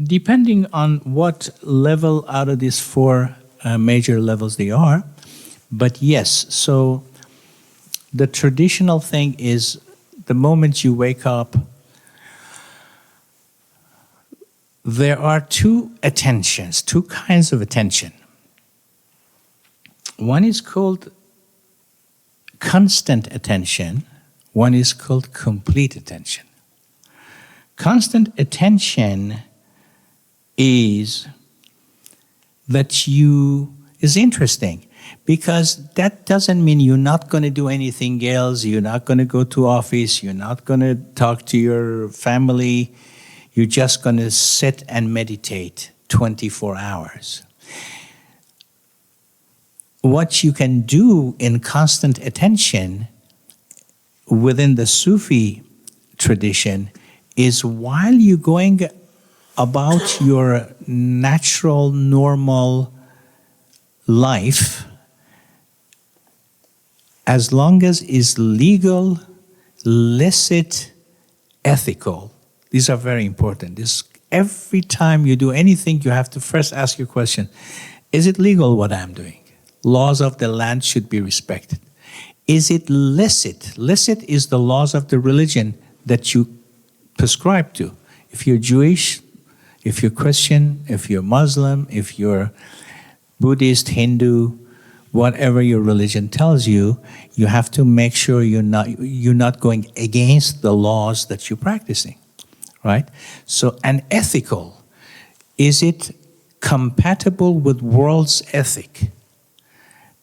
Depending on what level out of these four major levels they are. But yes, so the traditional thing is the moment you wake up, there are two attentions, two kinds of attention. One is called constant attention, one is called complete attention. Constant attention is that is interesting, because that doesn't mean you're not going to do anything else, you're not going to go to office, you're not going to talk to your family, you're just going to sit and meditate 24 hours. What you can do in constant attention within the Sufi tradition is, while you're going about your natural, normal life, as long as it's legal, licit, ethical. These are very important. Every time you do anything, you have to first ask your question, is it legal what I'm doing? Laws of the land should be respected. Is it licit? Licit is the laws of the religion that you prescribe to. If you're Jewish, if you're Christian, if you're Muslim, if you're Buddhist, Hindu, whatever your religion tells you, you have to make sure you're not going against the laws that you're practicing, right? So, and ethical, is it compatible with world's ethic?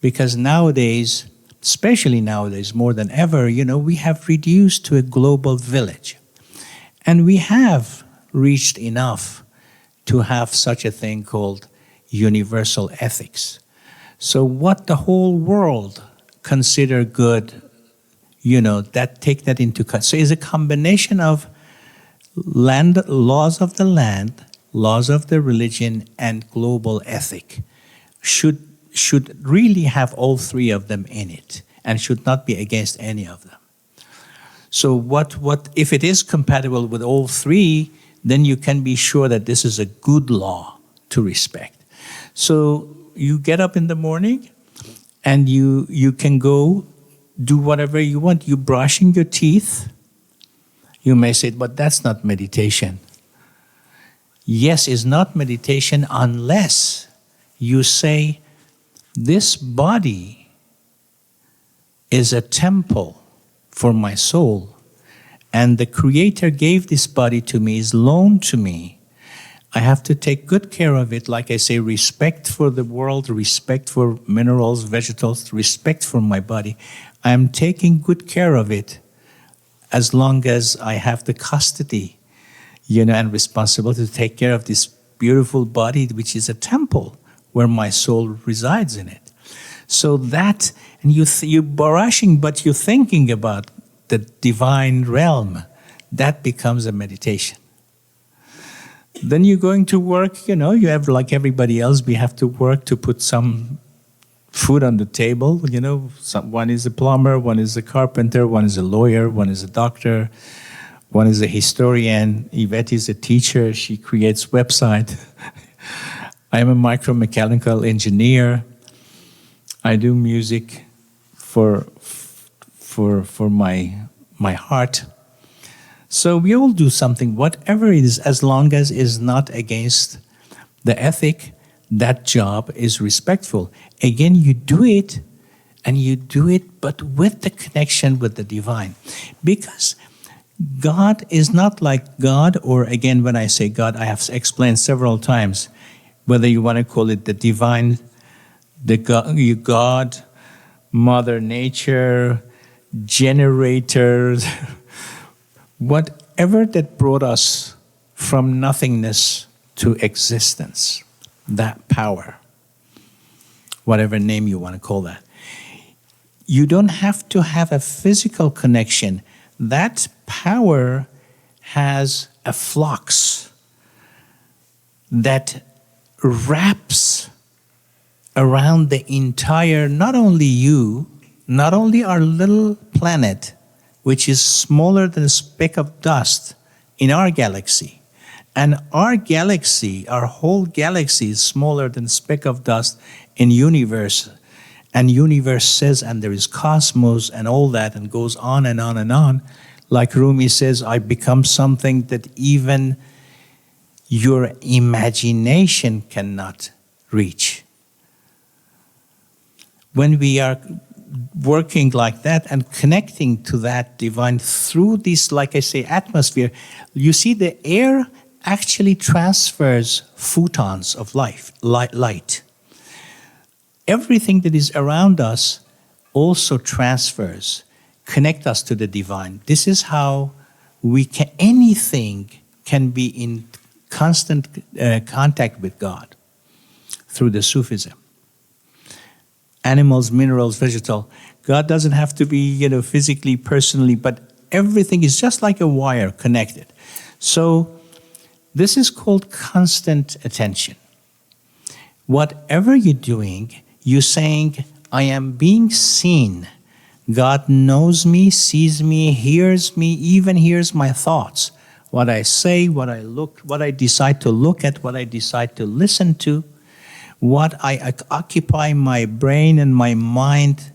Because nowadays, especially nowadays more than ever, we have reduced to a global village. And we have reached enough to have such a thing called universal ethics. So what the whole world consider good, take that into account. So it's a combination of laws of the land, laws of the religion, and global ethic. Should really have all three of them in it, and should not be against any of them. So what if it is compatible with all three, then you can be sure that this is a good law to respect. So you get up in the morning and you can go do whatever you want. You're brushing your teeth. You may say, but that's not meditation. Yes, it's not meditation unless you say, this body is a temple for my soul, and the Creator gave this body to me, is loaned to me. I have to take good care of it, like I say, respect for the world, respect for minerals, vegetables, respect for my body. I am taking good care of it as long as I have the custody, and responsibility to take care of this beautiful body, which is a temple where my soul resides in it. So that, and you're brushing, but you're thinking about the divine realm. That becomes a meditation. Then you're going to work, you have, like everybody else, we have to work to put some food on the table. One is a plumber, one is a carpenter, one is a lawyer, one is a doctor, one is a historian. Yvette is a teacher, she creates website. I am a micromechanical engineer. I do music for my heart. So we all do something, whatever it is, as long as it is not against the ethic, that job is respectful. Again, you do it, but with the connection with the divine. Because God is not like God, or again, when I say God, I have explained several times, whether you want to call it the divine, the God, Mother Nature, generator, whatever that brought us from nothingness to existence, that power, whatever name you want to call that. You don't have to have a physical connection. That power has a flux that wraps around the entire, not only you, not only our little planet, which is smaller than a speck of dust in our galaxy, And our galaxy, our whole galaxy is smaller than a speck of dust in universe. And universe says, and there is cosmos and all that, and goes on and on and on. Like Rumi says, I become something that even your imagination cannot reach. When we are working like that and connecting to that divine through this, like I say, atmosphere, you see the air actually transfers photons of light. Everything that is around us also transfers, connect us to the divine. This is how anything can be in constant contact with God through the Sufism. Animals, minerals, vegetal. God doesn't have to be, physically, personally, but everything is just like a wire connected. So this is called constant attention. Whatever you're doing, you're saying, I am being seen. God knows me, sees me, hears me, even hears my thoughts. What I say, what I decide to look at, what I decide to listen to, what I occupy my brain and my mind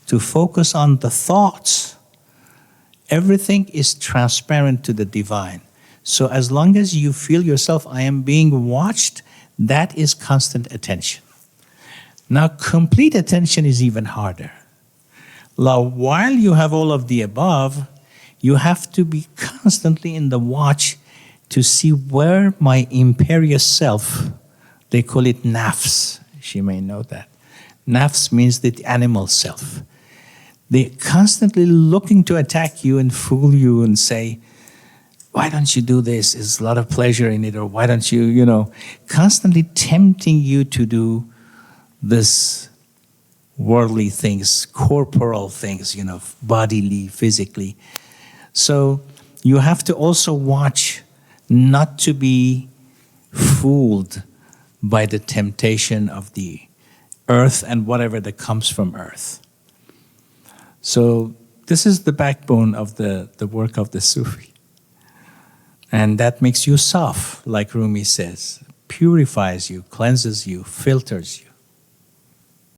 to focus on the thoughts. Everything is transparent to the divine. So as long as you feel yourself, I am being watched, that is constant attention. Now, complete attention is even harder. Now, while you have all of the above, you have to be constantly in the watch to see where my imperious self, they call it nafs. She may know that. Nafs means the animal self. They're constantly looking to attack you and fool you and say, why don't you do this? There's a lot of pleasure in it. Or why don't you, constantly tempting you to do this worldly things, corporal things, bodily, physically. So you have to also watch not to be fooled by the temptation of the earth and whatever that comes from earth. So this is the backbone of the work of the Sufi. And that makes you soft, like Rumi says, purifies you, cleanses you, filters you.